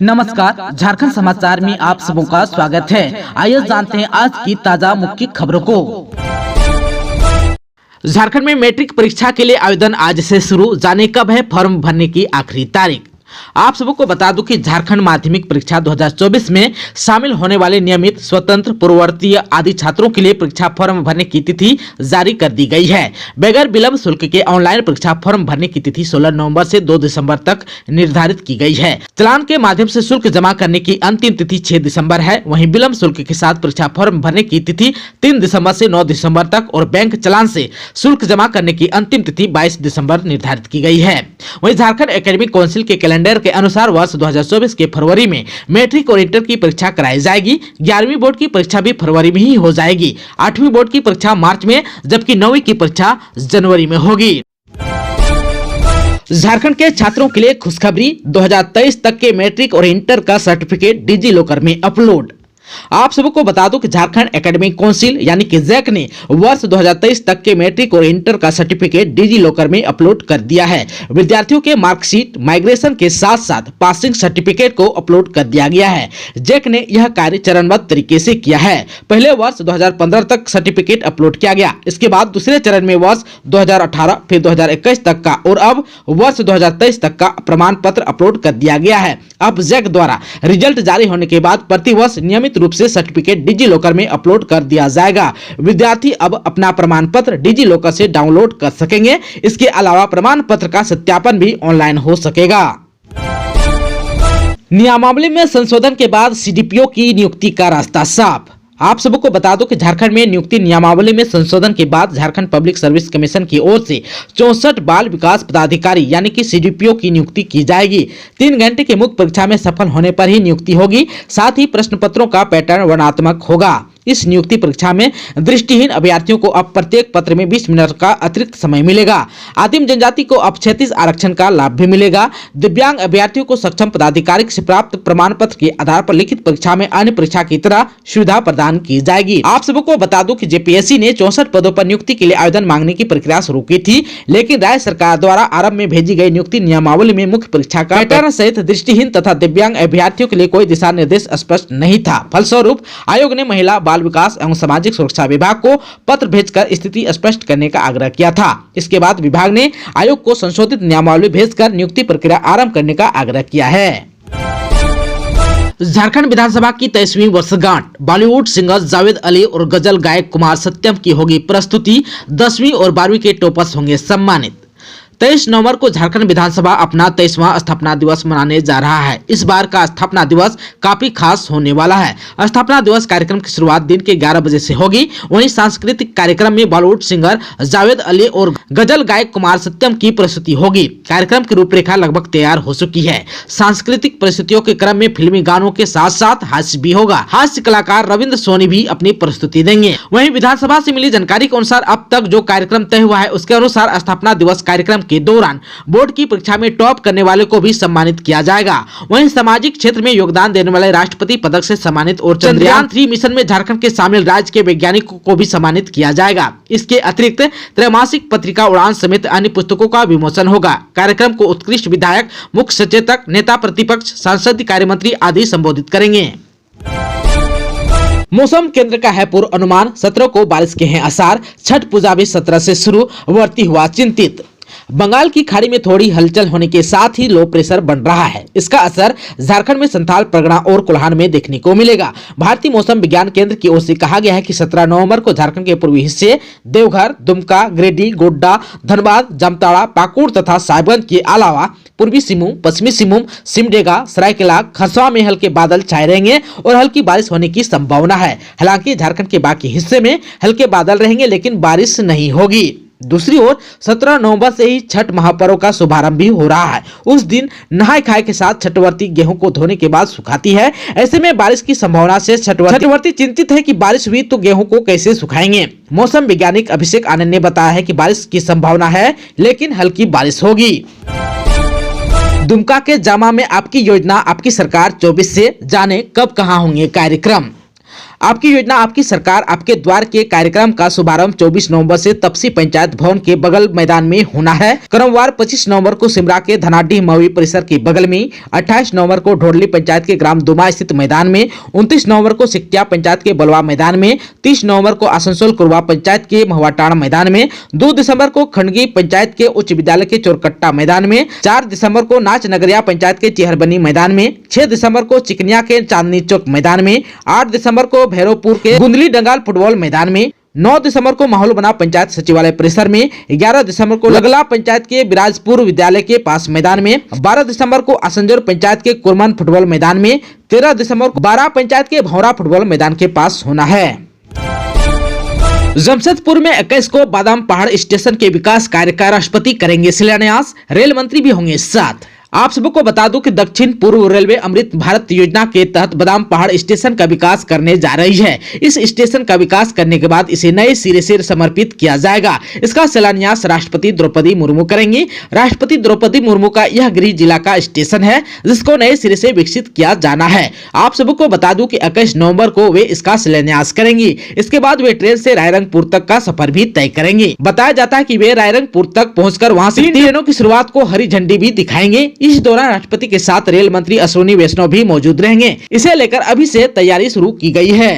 नमस्कार, झारखंड समाचार में आप सबों का स्वागत है। आइए जानते हैं आज की ताजा मुख्य खबरों को। झारखंड में मैट्रिक परीक्षा के लिए आवेदन आज से शुरू, जाने कब है फॉर्म भरने की आखिरी तारीख। आप सबों को बता दूं कि झारखंड माध्यमिक परीक्षा 2024 में शामिल होने वाले नियमित, स्वतंत्र, पूर्ववर्ती आदि छात्रों के लिए परीक्षा फॉर्म भरने की तिथि जारी कर दी गई है। बगैर विलंब शुल्क के ऑनलाइन परीक्षा फॉर्म भरने की तिथि 16 नवंबर से 2 दिसंबर तक निर्धारित की गई है। चालान के माध्यम से शुल्क जमा करने की अंतिम तिथि 6 दिसंबर है। वहीं विलंब शुल्क के साथ परीक्षा फॉर्म भरने की तिथि 3 दिसंबर से 9 दिसंबर तक और बैंक चालान से शुल्क जमा करने की अंतिम तिथि 22 दिसंबर निर्धारित की गई है। वहीं झारखंड एकेडमिक काउंसिल के कैलेंडर के अनुसार वर्ष 2024 के फरवरी में मैट्रिक और इंटर की परीक्षा कराई जाएगी। 11वीं बोर्ड की परीक्षा भी फरवरी में ही हो जाएगी। 8वीं बोर्ड की परीक्षा मार्च में, जबकि 9वीं की परीक्षा जनवरी में होगी। झारखंड के छात्रों के लिए खुशखबरी, 2023 तक के मैट्रिक और इंटर का सर्टिफिकेट डिजी लॉकर में अपलोड। आप सबको बता दूं कि झारखंड एकेडमिक काउंसिल यानी कि जैक ने वर्ष 2023 तक के मैट्रिक और इंटर का सर्टिफिकेट डिजी लॉकर में अपलोड कर दिया है। विद्यार्थियों के मार्कशीट, माइग्रेशन के साथ साथ पासिंग सर्टिफिकेट को अपलोड कर दिया गया है। जैक ने यह कार्य चरणबद्ध तरीके से किया है। पहले वर्ष 2015 तक सर्टिफिकेट अपलोड किया गया, इसके बाद दूसरे चरण में वर्ष 2018 फिर 2021 तक का और अब वर्ष 2023 तक का प्रमाण पत्र अपलोड कर दिया गया है। अब जैक द्वारा रिजल्ट जारी होने के बाद प्रतिवर्ष नियमित रूप से सर्टिफिकेट डिजी लॉकर में अपलोड कर दिया जाएगा। विद्यार्थी अब अपना प्रमाण पत्र डिजी लॉकर से डाउनलोड कर सकेंगे। इसके अलावा प्रमाण पत्र का सत्यापन भी ऑनलाइन हो सकेगा। नियमावली में संशोधन के बाद सीडीपीओ की नियुक्ति का रास्ता साफ। आप सबको बता दो कि झारखंड में नियुक्ति नियमावली में संशोधन के बाद झारखंड पब्लिक सर्विस कमीशन की ओर से 64 बाल विकास पदाधिकारी यानी कि सीडीपीओ की नियुक्ति की जाएगी। 3 घंटे की मुख्य परीक्षा में सफल होने पर ही नियुक्ति होगी। साथ ही प्रश्न पत्रों का पैटर्न वर्णनात्मक होगा। इस नियुक्ति परीक्षा में दृष्टिहीन अभ्यर्थियों को अब प्रत्येक पत्र में 20 मिनट का अतिरिक्त समय मिलेगा। आदिम जनजाति को अब 36 आरक्षण का लाभ भी मिलेगा। दिव्यांग अभ्यर्थियों को सक्षम पदाधिकारी से प्राप्त प्रमाण पत्र के आधार पर लिखित परीक्षा में अन्य परीक्षा की तरह सुविधा प्रदान की जाएगी। आप सबको बता दूं कि जेपीएससी ने 64 पदों पर नियुक्ति के लिए आवेदन मांगने की प्रक्रिया शुरू की थी, लेकिन राज्य सरकार द्वारा आरंभ में भेजी गई नियुक्ति नियमावली में मुख्य परीक्षा का पैटर्न सहित दृष्टिहीन तथा दिव्यांग अभ्यर्थियों के लिए कोई दिशा निर्देश स्पष्ट नहीं था। फलस्वरूप आयोग ने महिला, बाल विकास एवं सामाजिक सुरक्षा विभाग को पत्र भेजकर स्थिति स्पष्ट करने का आग्रह किया था। इसके बाद विभाग ने आयोग को संशोधित नियमावली भेजकर नियुक्ति प्रक्रिया आरंभ करने का आग्रह किया है। झारखंड विधानसभा की 23वीं वर्षगांठ, बॉलीवुड सिंगर जावेद अली और गजल गायक कुमार सत्यम की होगी प्रस्तुति। 10वीं और 12वीं के टॉपर्स होंगे सम्मानित। 23 नवंबर को झारखंड विधानसभा अपना 23वां स्थापना दिवस मनाने जा रहा है। इस बार का स्थापना दिवस काफी खास होने वाला है। स्थापना दिवस कार्यक्रम की शुरुआत दिन के 11 बजे से होगी। वहीं सांस्कृतिक कार्यक्रम में बॉलीवुड सिंगर जावेद अली और गजल गायक कुमार सत्यम की प्रस्तुति होगी। कार्यक्रम की रूपरेखा लगभग तैयार हो चुकी है। सांस्कृतिक प्रस्तुतियों के क्रम में फिल्मी गानों के साथ साथ हास्य भी होगा। हास्य कलाकार रविंद्र सोनी भी अपनी प्रस्तुति देंगे। वहीं विधानसभा से मिली जानकारी के अनुसार अब तक जो कार्यक्रम तय हुआ है उसके अनुसार स्थापना दिवस कार्यक्रम के दौरान बोर्ड की परीक्षा में टॉप करने वाले को भी सम्मानित किया जाएगा। वहीं सामाजिक क्षेत्र में योगदान देने वाले राष्ट्रपति पदक से सम्मानित और चंद्रयान 3 मिशन में झारखंड के शामिल राज्य के वैज्ञानिकों को भी सम्मानित किया जाएगा। इसके अतिरिक्त त्रैमासिक पत्रिका उड़ान समेत अन्य पुस्तकों का विमोचन होगा। कार्यक्रम को उत्कृष्ट विधायक, मुख्य सचेतक, नेता प्रतिपक्ष, संसदीय कार्य मंत्री आदि संबोधित करेंगे। मौसम केंद्र का है पूर्व अनुमान, 17 को बारिश के हैं आसार। छठ पूजा भी 17 से शुरू, वर्ती हुआ चिंतित। बंगाल की खाड़ी में थोड़ी हलचल होने के साथ ही लो प्रेशर बन रहा है। इसका असर झारखंड में संथाल परगना और कोल्हान में देखने को मिलेगा। भारतीय मौसम विज्ञान केंद्र की ओर से कहा गया है कि 17 नवंबर को झारखंड के पूर्वी हिस्से देवघर, दुमका, गिरिडीह, गोड्डा, धनबाद, जामताड़ा, पाकुड़ तथा साहिबगंज के अलावा पूर्वी सिंहभूम, पश्चिमी सिंहभूम, सिमडेगा, सरायकेला, खरसावां में हल्के बादल छाए रहेंगे और हल्की बारिश होने की संभावना है। हालांकि झारखंड के बाकी हिस्से में हल्के बादल रहेंगे लेकिन बारिश नहीं होगी। दूसरी ओर 17 नवंबर से ही छठ महापर्व का शुभारंभ भी हो रहा है। उस दिन नहाय खाए के साथ छठवर्ती गेहूं को धोने के बाद सुखाती है। ऐसे में बारिश की संभावना से छठवर्ती चिंतित है कि बारिश हुई तो गेहूं को कैसे सुखाएंगे। मौसम वैज्ञानिक अभिषेक आनंद ने बताया है कि बारिश की संभावना है लेकिन हल्की बारिश होगी। दुमका के जामा में आपकी योजना आपकी सरकार 24 से, जाने कब कहां होंगे कार्यक्रम। आपकी योजना आपकी सरकार आपके द्वार के कार्यक्रम का शुभारंभ 24 नवंबर से तपसी पंचायत भवन के बगल मैदान में होना है। क्रमवार 25 नवंबर को सिमरा के धनाढ्य मवी परिसर के बगल में, 28 नवंबर को ढोडली पंचायत के ग्राम दुमा स्थित मैदान में, 29 नवंबर को सिक्किया पंचायत के बलवा मैदान में, 30 नवंबर को आसनसोल कुरवा पंचायत के महुआटाण मैदान में, 2 दिसंबर को खंडगी पंचायत के उच्च विद्यालय के चोरकट्टा मैदान में, 4 दिसंबर को नाच नगरिया पंचायत के चेहरबनी मैदान में, 6 दिसंबर को चिकनिया के चांदनी चौक मैदान में, 8 दिसंबर को भैरवपुर के गुंदली डंगाल फुटबॉल मैदान में, 9 दिसंबर को माहौल बना पंचायत सचिवालय परिसर में, 11 दिसंबर को लगला पंचायत के बिराजपुर विद्यालय के पास मैदान में, 12 दिसंबर को असंजोर पंचायत के कुरमन फुटबॉल मैदान में, 13 दिसंबर को 12 पंचायत के भौरा फुटबॉल मैदान के पास होना है। जमशेदपुर में 21 को बादाम पहाड़ स्टेशन के विकास कार्य का राष्ट्रपति करेंगे शिलान्यास, रेल मंत्री भी होंगे साथ। आप सबको बता दूं कि दक्षिण पूर्व रेलवे अमृत भारत योजना के तहत बादाम पहाड़ स्टेशन का विकास करने जा रही है। इस स्टेशन का विकास करने के बाद इसे नए सिरे से समर्पित किया जाएगा। इसका शिलान्यास राष्ट्रपति द्रौपदी मुर्मू करेंगी। राष्ट्रपति द्रौपदी मुर्मू का यह गृह जिला का स्टेशन है जिसको नए सिरे से विकसित किया जाना है। आप सबको बता दूं कि 21 नवंबर को वे इसका शिलान्यास करेंगी। इसके बाद वे ट्रेन से रायरंगपुर तक का सफर भी तय करेंगे। बताया जाता है कि वे रायरंगपुर तक पहुंचकर वहां से 3 ट्रेनों की शुरुआत को हरी झंडी भी दिखाएंगे। इस दौरान राष्ट्रपति के साथ रेल मंत्री अश्विनी वैष्णव भी मौजूद रहेंगे। इसे लेकर अभी से तैयारी शुरू की गई है।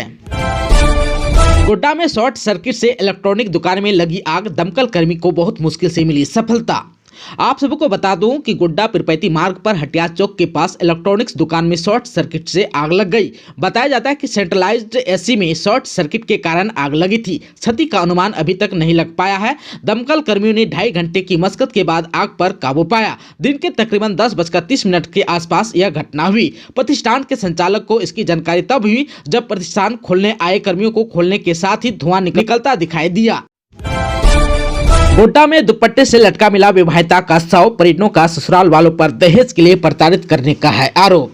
गोड्डा में शॉर्ट सर्किट से इलेक्ट्रॉनिक दुकान में लगी आग, दमकल कर्मी को बहुत मुश्किल से मिली सफलता। आप सबको बता दूं कि गोड्डा पिरपैती मार्ग पर हटिया चौक के पास इलेक्ट्रॉनिक्स दुकान में शॉर्ट सर्किट से आग लग गई। बताया जाता है कि सेंट्रलाइज्ड एसी में शॉर्ट सर्किट के कारण आग लगी थी। क्षति का अनुमान अभी तक नहीं लग पाया है। दमकल कर्मियों ने 2.5 घंटे की मशक्कत के बाद आग पर काबू पाया। दिन के तकरीबन 10:30 के आसपास यह घटना हुई। प्रतिष्ठान के संचालक को इसकी जानकारी तब हुई जब प्रतिष्ठान खोलने आए कर्मियों को खोलने के साथ ही धुआं निकलता दिखाई दिया। गोड्डा में दुपट्टे से लटका मिला विवाहिता का शव, परिजनों का ससुराल वालों पर दहेज के लिए प्रताड़ित करने का है आरोप।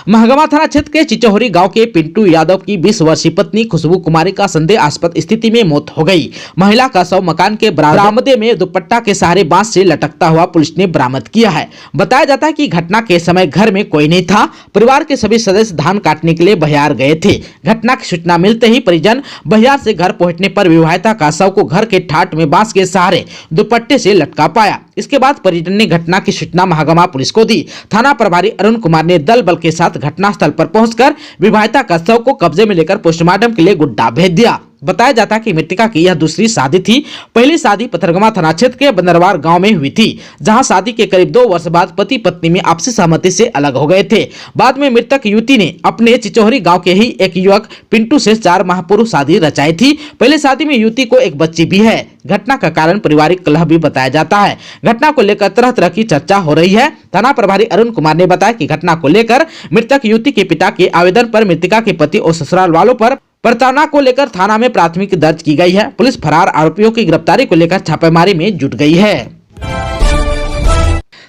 महगमा थाना क्षेत्र के चिचोहरी गांव के पिंटू यादव की 20 वर्षीय पत्नी खुशबू कुमारी का संदेहास्पद स्थिति में मौत हो गई। महिला का शव मकान के बरामदे में दुपट्टा के सहारे बांस से लटकता हुआ पुलिस ने बरामद किया है। बताया जाता है कि घटना के समय घर में कोई नहीं था। परिवार के सभी सदस्य धान काटने के लिए बहियार गए थे। घटना की सूचना मिलते ही परिजन बहियार से घर पहुंचने पर विवाहिता का शव को घर के ठाट में बांस के सहारे दुपट्टे से लटका पाया। इसके बाद परिजन ने घटना की सूचना महगमा पुलिस को दी। थाना प्रभारी अरुण कुमार ने दल बल के साथ घटनास्थल पर पहुंचकर विवाहिता का शव को कब्जे में लेकर पोस्टमार्टम के लिए गोड्डा भेज दिया। बताया जाता है कि मृतका की यह दूसरी शादी थी। पहली शादी पथरगमा थाना क्षेत्र के बंदरवार गांव में हुई थी, जहां शादी के करीब 2 वर्ष बाद पति पत्नी में आपसी सहमति से अलग हो गए थे। बाद में मृतक युवती ने अपने चिचोहरी गांव के ही एक युवक पिंटू से 4 माह पूर्व शादी रचाई थी। पहले शादी में युवती को एक बच्ची भी है। घटना का कारण पारिवारिक कलह भी बताया जाता है। घटना को लेकर तरह तरह की चर्चा हो रही है। थाना प्रभारी अरुण कुमार ने बताया कि घटना को लेकर मृतक युवती के पिता के आवेदन पर मृतका के पति और ससुराल वालों पर प्रताड़ना को लेकर थाना में प्राथमिकी दर्ज की गई है। पुलिस फरार आरोपियों की गिरफ्तारी को लेकर छापेमारी में जुट गई है।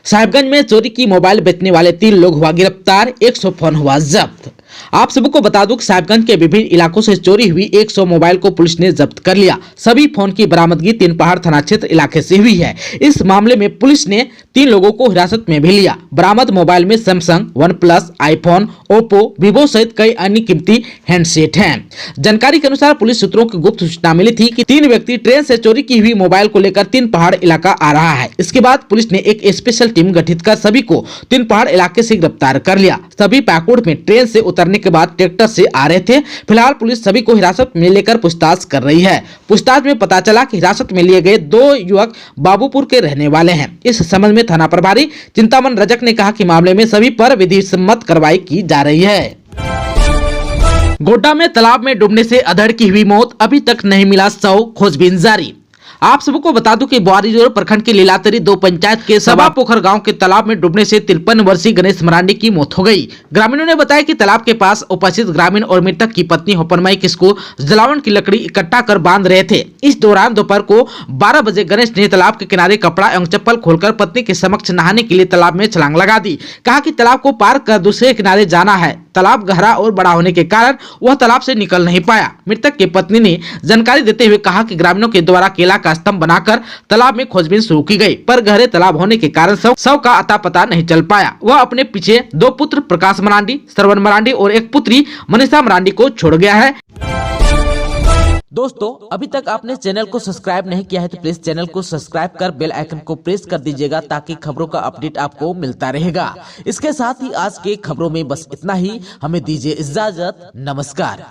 साहिबगंज में चोरी की मोबाइल बेचने वाले 3 लोग हुआ गिरफ्तार, 100 फोन हुआ जब्त। आप सबको बता दूं कि साहिबगंज के विभिन्न इलाकों से चोरी हुई 100 मोबाइल को पुलिस ने जब्त कर लिया। सभी फोन की बरामदगी 3 पहाड़ थाना क्षेत्र इलाके से हुई है। इस मामले में पुलिस ने 3 लोगों को हिरासत में भी लिया। बरामद मोबाइल में Samsung, OnePlus, iPhone, Oppo, Vivo सहित कई अन्य कीमती हैंडसेट हैं। जानकारी के अनुसार पुलिस सूत्रों की गुप्त सूचना मिली थी कि 3 व्यक्ति ट्रेन से चोरी की हुई मोबाइल को लेकर 3 पहाड़ इलाका आ रहा है। इसके बाद पुलिस ने एक स्पेशल टीम गठित कर सभी को 3 पहाड़ इलाके से गिरफ्तार कर लिया। सभी पाकुड़ में ट्रेन से उतरने के बाद ट्रैक्टर से आ रहे थे। फिलहाल पुलिस सभी को हिरासत में लेकर पूछताछ कर रही है। पूछताछ में पता चला कि हिरासत में लिए गए 2 युवक बाबूपुर के रहने वाले हैं। इस संबंध में थाना प्रभारी चिंतामन रजक ने कहा कि मामले में सभी पर विधि सम्मत कार्रवाई की जा रही है। गोड्डा में तालाब में डूबने से अधड़ की हुई मौत, अभी तक नहीं मिला शव, खोजबीन जारी। आप सबको बता दूं कि बोआरीजोर प्रखंड के लीलातरी 2 पंचायत के सभा पोखर गांव के तालाब में डूबने से 53 वर्षीय गणेश मरांडी की मौत हो गई। ग्रामीणों ने बताया कि तालाब के पास उपस्थित ग्रामीण और मृतक की पत्नी होपनमई किसको जलावन की लकड़ी इकट्ठा कर बांध रहे थे। इस दौरान दोपहर को 12 बजे गणेश ने तालाब के किनारे कपड़ा एवं चप्पल खोलकर पत्नी के समक्ष नहाने के लिए तालाब में छलांग लगा दी। कहा कि तालाब को पार कर दूसरे किनारे जाना है, तालाब गहरा और बड़ा होने के कारण वह तालाब से निकल नहीं पाया। मृतक की पत्नी ने जानकारी देते हुए कहा कि ग्रामीणों के द्वारा केला का स्तंभ बनाकर तालाब में खोजबीन शुरू की गई, पर गहरे तालाब होने के कारण शव का अता पता नहीं चल पाया। वह अपने पीछे 2 पुत्र प्रकाश मरांडी, श्रवण मरांडी और एक पुत्री मनीषा मरांडी को छोड़ गया है। दोस्तों, अभी तक आपने चैनल को सब्सक्राइब नहीं किया है तो प्लीज चैनल को सब्सक्राइब कर बेल आइकन को प्रेस कर दीजिएगा ताकि खबरों का अपडेट आपको मिलता रहेगा। इसके साथ ही आज के खबरों में बस इतना ही। हमें दीजिए इजाजत। नमस्कार।